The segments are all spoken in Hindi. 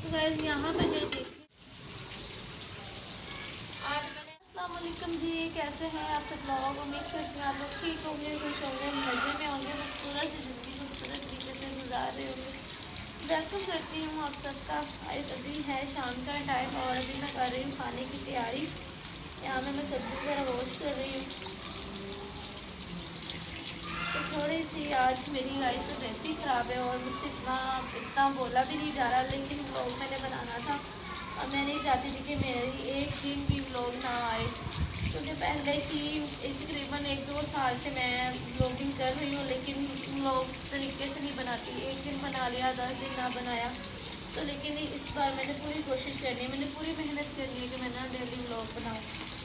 तो गाइस यहाँ पे जो देखिए आज मैंने अस्सलाम वालेकुम जी, कैसे हैं आप सब लोग। उम्मीद करती हूँ आप लोग ठीक होंगे, खुश होंगे, मज़े में होंगे, खूबसूरत ज़िंदगी खूबसूरत तरीके से गुजार रहे होंगे। वेलकम करती हूँ आप सबका। आज अभी है शाम का टाइम और अभी मैं कर रही हूँ खाने की तैयारी। यहाँ पे मैं सब्ज़ी वगैरह वॉश कर रही हूँ। तो थोड़ी सी आज मेरी लाइफ तो वैसे ही ख़राब है और मुझसे इतना बोला भी नहीं जा रहा, लेकिन व्लॉग मैंने बनाना था और मैं नहीं चाहती थी कि मेरी एक दिन भी व्लॉग ना आए, क्योंकि पहले ही तकरीबन 1-2 साल से मैं व्लॉगिंग कर रही हूँ, लेकिन व्लॉग तरीके से नहीं बनाती। एक दिन बना लिया, 10 दिन ना बनाया। तो लेकिन इस बार मैंने पूरी कोशिश करनी है, मैंने पूरी मेहनत करनी है कि मैं ना डेली व्लॉग बनाऊँ।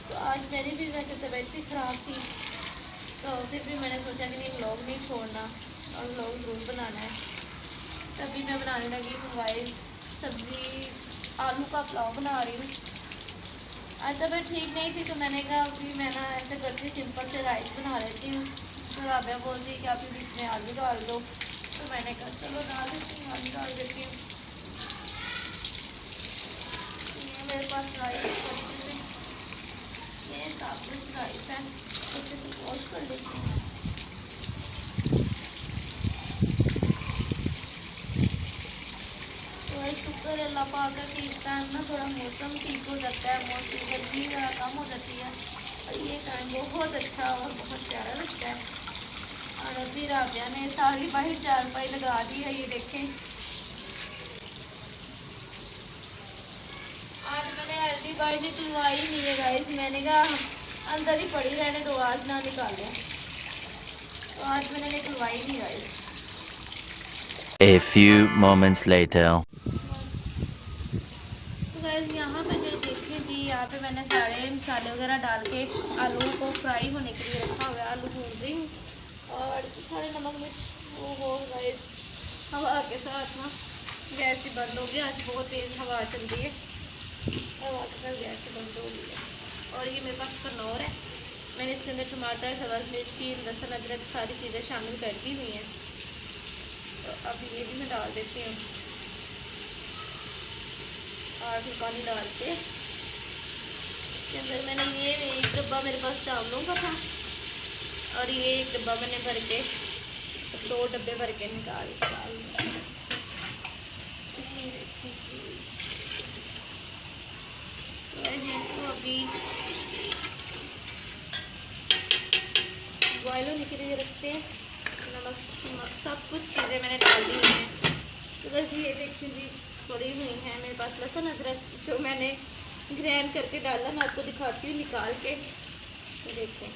तो आज मेरी भी वैसे तबीयत भी ख़राब थी, तो फिर भी मैंने सोचा कि नहीं, व्लॉग नहीं छोड़ना और व्लॉग ज़रूर बनाना है। तभी मैं बनाने लगी हूँ गाइस सब्ज़ी, आलू का पुलाव बना रही हूँ। आज तबीयत ठीक नहीं थी तो मैंने कहा अभी मैं ना ऐसे करती सिंपल से राइस बना लेती हूँ। तो राबिया बोल रही कि आप बीच में आलू डाल दो, तो मैंने कहा चलो डाल देती हूँ, आलू डाल देती हूँ। ये मेरे पास राइस अच्छे से, ये साबुत राइस है, अच्छे से वॉश कर लेती हूँ। शुक्र है अल्लाह पाक का कि इस टाइम ना थोड़ा मौसम ठीक हो जाता है, मौसम गर्मी ज़रा कम हो जाती है और ये टाइम बहुत अच्छा और बहुत प्यारा लगता है। और अभी राबिया ने सारी बाहर चारपाई लगा दी है, ये देखें। आज मैंने हल्दी बाहर निकलवाई नहीं है गाइस, मैंने कहा अंदर ही पड़ी रहने दो, आज ना निकालें, तो आज मैंने निकलवाई नहीं guys. A few moments later. तो गाइस यहाँ पे जो देखिए जी, यहाँ पे मैंने सारे मसाले वगैरह डाल के आलू को फ्राई होने के लिए रखा हुआ है। आलू भून रही हूँ और सारे नमक मिर्च वो हो गाइस। हवा के साथ ना गैस ही बंद हो गया, आज बहुत तेज़ हवा चल रही है, हवा के साथ गैस ही बंद हो गई है। और ये मेरे पास कनौर है, मैंने इसके अंदर टमाटर, हरी मिर्ची, लहसुन, अदरक सारी चीज़ें शामिल कर दी हुई हैं। तो अब ये भी मैं डाल देती हूँ और फिर पानी डाल के इसके अंदर मैंने ये एक डब्बा मेरे पास चावलों का था और ये एक डब्बा मैंने भर के, 2 डब्बे भर के निकाल तो अभी बॉयल होने के लिए रखते हैं। नमक सब कुछ चीज़ें मैंने डाल दी हुई हैं। तो बस ये देखिए जी थोड़ी हुई है मेरे पास लहसुन अदरक जो मैंने ग्राइंड करके डाला, मैं आपको दिखाती हूँ निकाल के। तो देखो,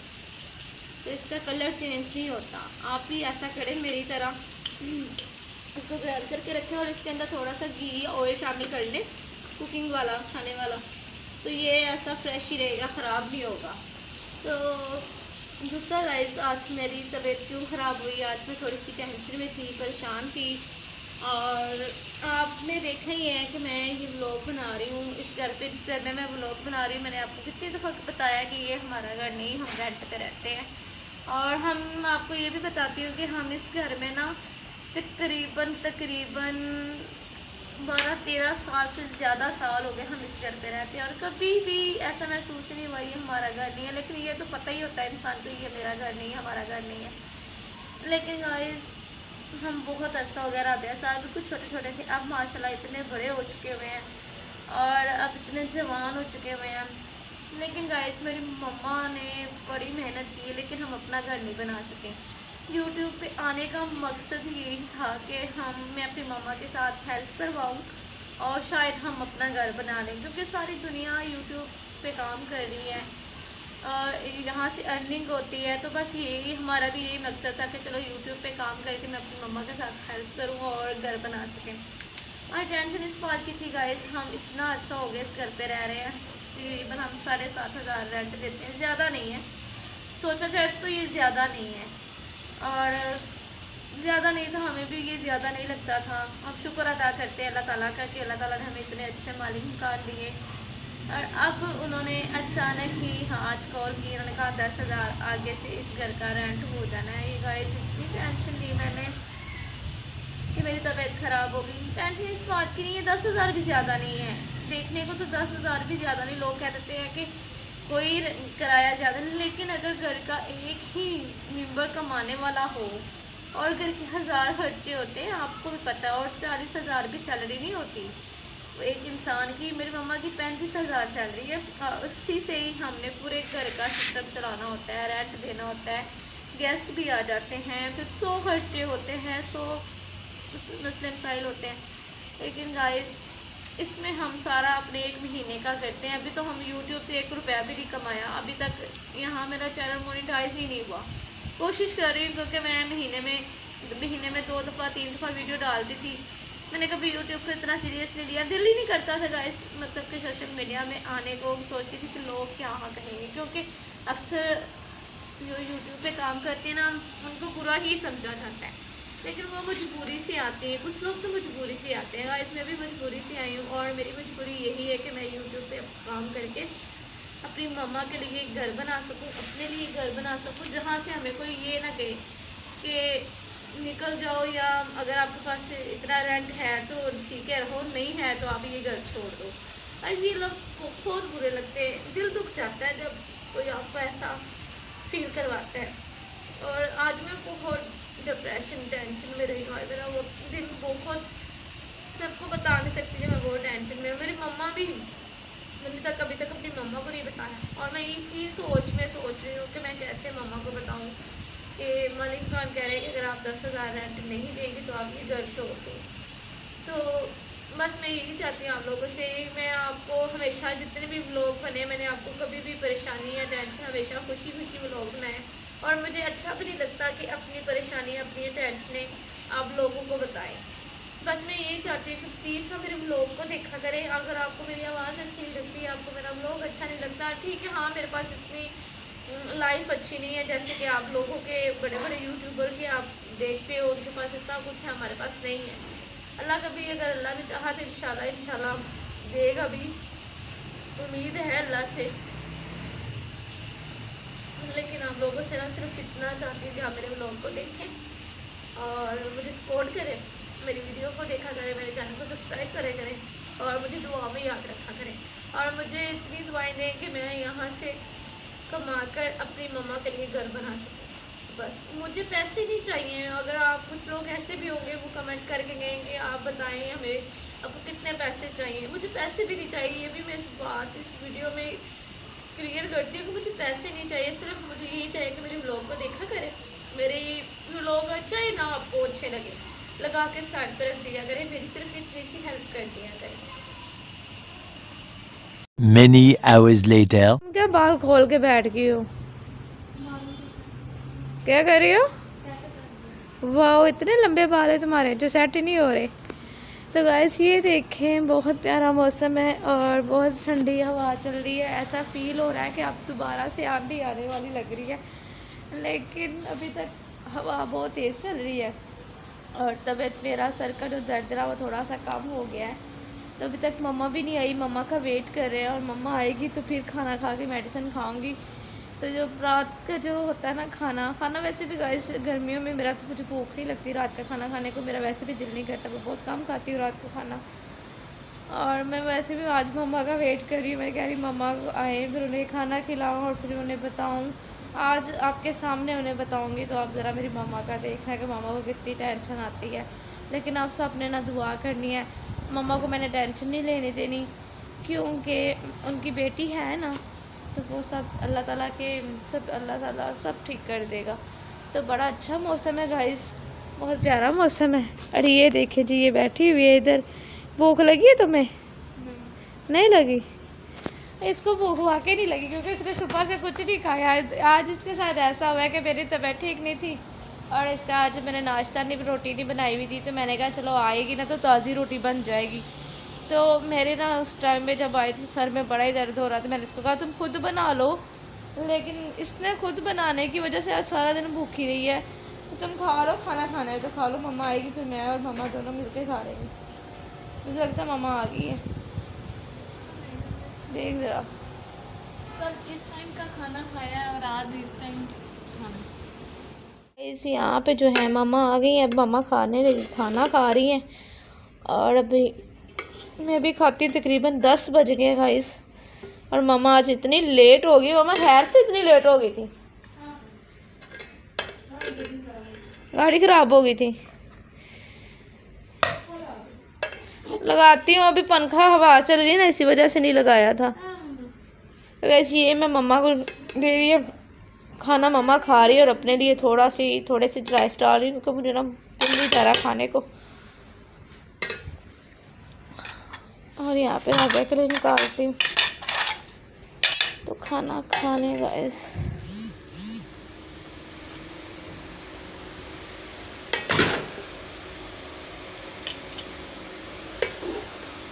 तो इसका कलर चेंज नहीं होता, आप भी ऐसा करें मेरी तरह, इसको ग्राइंड करके रखें और इसके अंदर थोड़ा सा घी ऑयल शामिल कर लें, कुकिंग वाला, खाने वाला, तो ये ऐसा फ्रेश ही रहेगा, ख़राब नहीं होगा। तो दूसरा गाइस, आज मेरी तबीयत क्यों ख़राब हुई, आज मैं थोड़ी सी टेंशन में थी, परेशान थी। और आपने देखा ही है कि मैं ये व्लॉग बना रही हूँ इस घर पे, जिस घर में मैं व्लॉग बना रही हूँ, मैंने आपको कितनी दफ़ा बताया कि ये हमारा घर नहीं, हम रेंट पे रहते हैं। और हम आपको ये भी बताती हूँ कि हम इस घर में ना तकरीबन 12-13 साल से ज़्यादा साल हो गए हम इस घर पे रहते हैं, और कभी भी ऐसा महसूस नहीं हुआ ये हमारा घर नहीं है। लेकिन ये तो पता ही होता है इंसान को, ये मेरा घर नहीं है, हमारा घर नहीं है। लेकिन गाइस, हम बहुत अरसा हो गया, राबिया साल बिल्कुल छोटे छोटे थे, अब माशाल्लाह इतने बड़े हो चुके हुए हैं और अब इतने जवान हो चुके हुए हैं। लेकिन गाइस, मेरी मम्मा ने बड़ी मेहनत की है, लेकिन हम अपना घर नहीं बना सके। यूट्यूब पे आने का मकसद यही था कि मैं अपनी मम्मा के साथ हेल्प करवाऊँ और शायद हम अपना घर बना लें, क्योंकि सारी दुनिया यूट्यूब पे काम कर रही है, यहाँ से अर्निंग होती है। तो बस यही हमारा भी यही मकसद था कि चलो यूट्यूब पे काम करके मैं अपनी मम्मा के साथ हेल्प करूँ और घर बना सकें। आज टेंशन इस बात की थी गाइस, हम इतना अर्सा हो गया इस घर पे रह रहे हैं, तकरीबन हम 7,500 रेंट देते हैं, ज़्यादा नहीं है, सोचा जाए तो ये ज़्यादा नहीं है, और ज़्यादा नहीं था, हमें भी ये ज़्यादा नहीं लगता था। अब शुक्र अदा करते हैं अल्लाह ताला का कि अल्लाह ताला ने हमें इतने अच्छे मालिक निकाल दिए। और अब उन्होंने अचानक ही आज कॉल की, उन्होंने कहा 10,000 आगे से इस घर का रेंट हो जाना है। ये गाइस इतनी टेंशन ली मैंने, कि मेरी तबीयत ख़राब होगी। टेंशन इस बात की नहीं है, 10,000 भी ज़्यादा नहीं है, देखने को तो 10,000 भी ज़्यादा नहीं। लोग कह देते हैं कि कोई किराया ज़्यादा नहीं, लेकिन अगर घर का एक ही मेंबर कमाने वाला हो और घर के 1000 खर्चे होते हैं, आपको भी पता है, और 40,000 भी सैलरी नहीं होती एक इंसान की। मेरी मम्मा की 35,000 सैलरी है, उसी से ही हमने पूरे घर का सिस्टम चलाना होता है, रेंट देना होता है, गेस्ट भी आ जाते हैं, फिर 100 खर्चे होते हैं, 100 मसले मसाइल होते हैं। लेकिन गाइस इसमें हम सारा अपने एक महीने का करते हैं। अभी तो हम यूट्यूब से 1 रुपया भी नहीं कमाया अभी तक, यहाँ मेरा चैनल मोनेटाइज ही नहीं हुआ। कोशिश कर रही हूँ क्योंकि मैं महीने में 2 दफ़ा 3 दफ़ा वीडियो डालती थी। मैंने कभी यूट्यूब को इतना सीरियसली लिया, दिल ही नहीं करता था गाइस, मतलब कि सोशल मीडिया में आने को। सोचती थी कि लोग क्या कहेंगे, क्योंकि अक्सर जो यूट्यूब पे काम करते हैं ना, उनको बुरा ही समझा जाता है, लेकिन वो मजबूरी से आते हैं। कुछ लोग तो मजबूरी से आते हैं गाइस, मैं भी मजबूरी से आई हूँ, और मेरी मजबूरी यही है कि मैं यूट्यूब पे काम करके अपनी मम्मा के लिए एक घर बना सकूँ, अपने लिए घर बना सकूँ, जहाँ से हमें कोई ये ना कहे कि निकल जाओ, या अगर आपके पास इतना रेंट है तो ठीक है रहो, नहीं है तो आप ये घर छोड़ दो। आज ये लोग बहुत बुरे लगते हैं, दिल दुख जाता है जब कोई आपको ऐसा फील करवाता है। और आज मैं बहुत डिप्रेशन टेंशन में रही हूँ, मेरा वो दिन बहुत, मैं आपको बता नहीं सकती कि मैं बहुत टेंशन में हूँ। मेरी मम्मा भी, मैंने तक अभी तक अपनी मम्मा को नहीं बताया, और मैं इसी सोच रही हूँ कि मैं कैसे मम्मा को बताऊँ कि मलिक खान कह रहे हैं कि अगर आप 10,000 रेंट नहीं देंगे तो आप ये घर छोड़ दो। तो बस मैं यही चाहती हूँ आप लोगों से, मैं आपको हमेशा जितने भी व्लॉग बने, मैंने आपको कभी भी परेशानी या टेंशन, हमेशा खुशी खुशी व्लॉग बनाए, और मुझे अच्छा भी नहीं लगता कि अपनी परेशानी अपनी टेंशनें आप लोगों को बताएं। बस मैं यही चाहती हूँ कि प्लीज़ ना मेरे व्लॉग को देखा करें। अगर आपको मेरी आवाज़ अच्छी नहीं लगती, आपको मेरा व्लॉग अच्छा नहीं लगता, ठीक है, हाँ मेरे पास इतनी लाइफ अच्छी नहीं है जैसे कि आप लोगों के बड़े बड़े यूट्यूबर की आप देखते हो, उनके पास इतना कुछ है, हमारे पास नहीं है। अल्लाह कभी अगर अल्लाह ने चाहा तो इंशाल्लाह देगा भी, उम्मीद है अल्लाह से। लेकिन आप लोगों से ना सिर्फ इतना चाहती हूँ कि आप मेरे व्लॉग को देखें और मुझे सपोर्ट करें, मेरी वीडियो को देखा करें, मेरे चैनल को सब्सक्राइब करें, और मुझे दुआ में याद रखा करें, और मुझे इतनी दुआएं दें कि मैं यहाँ से कमा कर अपनी मम्मा के लिए घर बना सकूँ। बस मुझे पैसे नहीं चाहिए। अगर आप कुछ लोग ऐसे भी होंगे वो कमेंट करके कहेंगे आप बताएं हमें आपको कितने पैसे चाहिए, मुझे पैसे भी नहीं चाहिए। ये भी मैं इस वीडियो में क्लियर करती हूँ कि मुझे पैसे नहीं चाहिए, सिर्फ मुझे यही चाहिए कि मेरे व्लॉग को देखा करें, मेरे व्लॉग चाहे ना आपको अच्छे लगे, लगा के साइड पर रख दिया करें, मेरी सिर्फ इतनी सी हेल्प कर दिया करें। Many hours later. क्या बाल खोल के बैठ गई हो, क्या कर रही हो? वाह इतने लंबे बाल है तुम्हारे जो सेट ही नहीं हो रहे। तो गाइस ये देखें बहुत प्यारा मौसम है और बहुत ठंडी हवा चल रही है, ऐसा फील हो रहा है कि अब दोबारा से आंधी आने वाली लग रही है, लेकिन अभी तक हवा बहुत तेज़ चल रही है। और तबीयत मेरा सर का जो दर्द रहा वो थोड़ा सा कम हो गया है। तो अभी तक मम्मा भी नहीं आई, मम्मा का वेट कर रहे हैं, और मम्मा आएगी तो फिर खाना खा के मेडिसिन खाऊंगी। तो जो रात का जो होता है ना खाना वैसे भी गाइस गर्मियों में मेरा तो मुझे भूख नहीं लगती रात का खाना खाने को, मेरा वैसे भी दिल नहीं करता, मैं बहुत कम खाती हूँ रात का खाना। और मैं वैसे भी आज मम्मा का वेट कर रही हूँ, मैं कह रही मम्मा आए फिर उन्हें खाना खिलाऊँ और फिर उन्हें बताऊँ। आज आपके सामने उन्हें बताऊँगी तो आप ज़रा मेरी मम्मा का देखना कि मम्मा को कितनी टेंशन आती है। लेकिन आप सबने ना दुआ करनी है, मम्मा को मैंने टेंशन नहीं लेने देनी, क्योंकि उनकी बेटी है ना, तो वो सब अल्लाह ताला के सब अल्लाह ताला सब ठीक कर देगा। तो बड़ा अच्छा मौसम है गाइस, बहुत प्यारा मौसम है। अरे ये देखे जी ये बैठी हुई है इधर, भूख लगी है तुम्हें? नहीं लगी? इसको भूख वाकई नहीं लगी क्योंकि इसने सुबह से कुछ नहीं खाया। आज इसके साथ ऐसा हुआ है कि मेरी तबीयत ठीक नहीं थी और इसका आज मैंने नाश्ता नहीं रोटी नहीं बनाई हुई थी, तो मैंने कहा चलो आएगी ना तो ताज़ी रोटी बन जाएगी। तो मेरे ना उस टाइम में जब आई थी सर में बड़ा ही दर्द हो रहा था, मैंने इसको कहा तुम खुद बना लो, लेकिन इसने खुद बनाने की वजह से आज सारा दिन भूखी रही है। तो तुम खा लो, खाना खाना है तो खा लो, मम्मा आएगी फिर मैं और मम्मा दोनों मिलकर खा लेंगे। मुझे लगता है मम्मा आ गई है, देख ज़रा। कल इस टाइम का खाना खाया है और आज इस टाइम खाना। इस यहाँ पे जो है मामा आ गई है। अब मामा खाना खा रही हैं और अभी मैं भी खाती तकरीबन 10 बज गए गाइस। और मामा आज इतनी लेट हो गई, मामा खैर से इतनी लेट हो गई थी, गाड़ी ख़राब हो गई थी। लगाती हूँ अभी, पंखा हवा चल रही है ना, इसी वजह से नहीं लगाया था। तो वैसे ये मैं मम्मा को दे दिया खाना, मम्मा खा रही है और अपने लिए थोड़े से राइस डाल रही हूँ क्योंकि मुझे ना दिल नहीं जा रहा खाने को। और यहाँ पे राजा के लिए निकालती हूँ तो खाना खाने गाइस।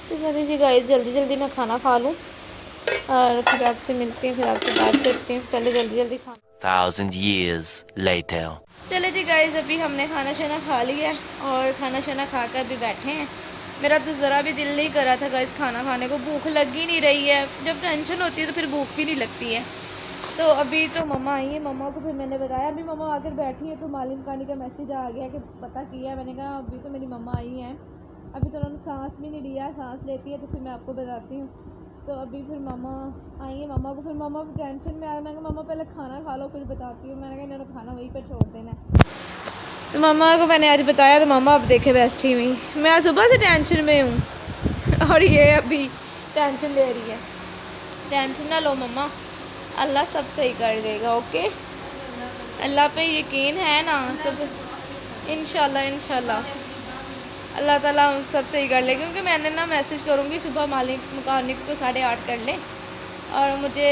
तो चलिए जी गाइस, जल्दी मैं खाना खा लूँ और फिर आपसे मिलती हूँ, फिर आपसे बात करती हूँ। पहले जल्दी खाना। 1,000 years later. चले जी गाइस, अभी हमने खाना शाना खा लिया और खाना शाना खा कर अभी बैठे हैं। मेरा तो ज़रा भी दिल नहीं कर रहा था गाइस खाना खाने को, भूख लग ही नहीं रही है। जब टेंशन होती है तो फिर भूख भी नहीं लगती है। तो अभी तो मम्मा आई है, मम्मा को फिर मैंने बताया, अभी मम्मा आकर बैठी है तो मालिम खानी का मैसेज आ गया कि पता किया। मैंने कहा अभी तो मेरी मम्मा आई हैं, अभी तो उन्होंने सांस भी नहीं लिया, सांस लेती है तो फिर मैं आपको बताती हूँ। तो अभी फिर मम्मा आई है, मम्मा को फिर मम्मा टेंशन में आया। मैंने कहा मम्मा पहले खाना खा लो फिर बताती हूँ। मैंने कहा इन्होंने खाना वहीं पर छोड़ देना है। तो मम्मा को मैंने आज बताया तो मम्मा अब देखे बैठी हुई। मैं आज सुबह से टेंशन में हूँ और ये अभी टेंशन ले रही है। टेंशन ना लो मम्मा, अल्लाह सब सही कर देगा। ओके, अल्लाह पे यकीन है ना, तो इंशाल्लाह अल्लाह ताला सब सही कर ले। क्योंकि मैंने ना मैसेज करूँगी सुबह मालिक मकानिक को 8:30 कर लें और मुझे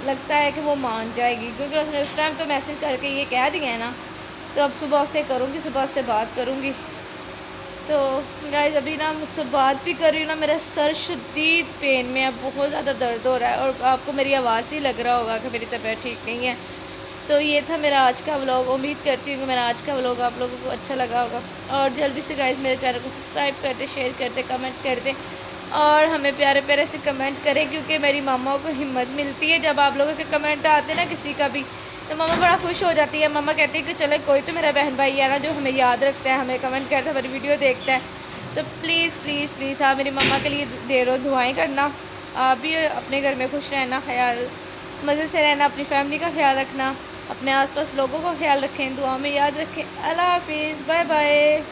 लगता है कि वो मान जाएगी, क्योंकि उसने उस टाइम तो मैसेज करके ये कह दिया है ना। तो अब सुबह से करूँगी, सुबह से बात करूँगी। तो गाइस अभी ना मुझसे बात भी कर रही हूँ ना, मेरा सर शदीद पेन में है, बहुत ज़्यादा दर्द हो रहा है और आपको मेरी आवाज़ ही लग रहा होगा कि मेरी तबीयत ठीक नहीं है। तो ये था मेरा आज का व्लॉग। उम्मीद करती हूँ कि मेरा आज का व्लॉग आप लोगों को अच्छा लगा होगा। और जल्दी से गाइस मेरे चैनल को सब्सक्राइब कर दे, शेयर कर दे, कमेंट कर दे और हमें प्यारे प्यारे से कमेंट करें, क्योंकि मेरी मामा को हिम्मत मिलती है जब आप लोगों के कमेंट आते हैं ना किसी का भी, तो मामा बड़ा खुश हो जाती है। मामा कहती है कि चले कोई तो मेरा बहन भाई है ना जो हमें याद रखता है, हमें कमेंट करता है, हमारी वीडियो देखता है। तो प्लीज़ आप मेरी मम्मा के लिए ढेरों दुआएं करना। आप भी अपने घर में खुश रहना, ख्याल मज़े से रहना, अपनी फैमिली का ख्याल रखना, अपने आसपास लोगों का ख्याल रखें, दुआ में याद रखें। अल्लाह हाफिज़, बाय बाय।